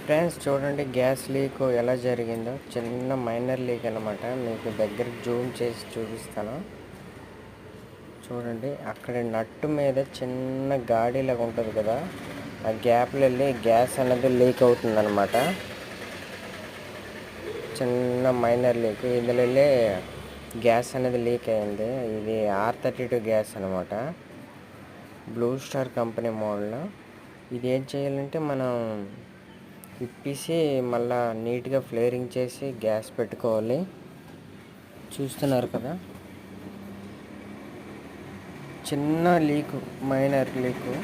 Friends చూడండి, gas leak ఎలా జరిగిందో. చిన్న మైనర్ లీక్ అనమాట. మీకు దగ్గర జూమ్ చేసి చూపిస్తాను చూడండి. అక్కడ నట్టు మీద చిన్న గాడిలాగా ఉంటుంది కదా, ఆ గ్యాప్లో వెళ్ళి గ్యాస్ అనేది లీక్ అవుతుంది అనమాట. చిన్న మైనర్ లీక్, ఇందులో వెళ్ళి గ్యాస్ అనేది లీక్ అయింది. ఇది R32 గ్యాస్ అనమాట, బ్లూ స్టార్ కంపెనీ మోడల్. ఇది ఏం చేయాలంటే మనం ఇప్పేసి మళ్ళా నీట్గా ఫ్లేరింగ్ చేసి గ్యాస్ పెట్టుకోవాలి. చూస్తున్నారు కదా, చిన్న లీకు, మైనర్ లీకు.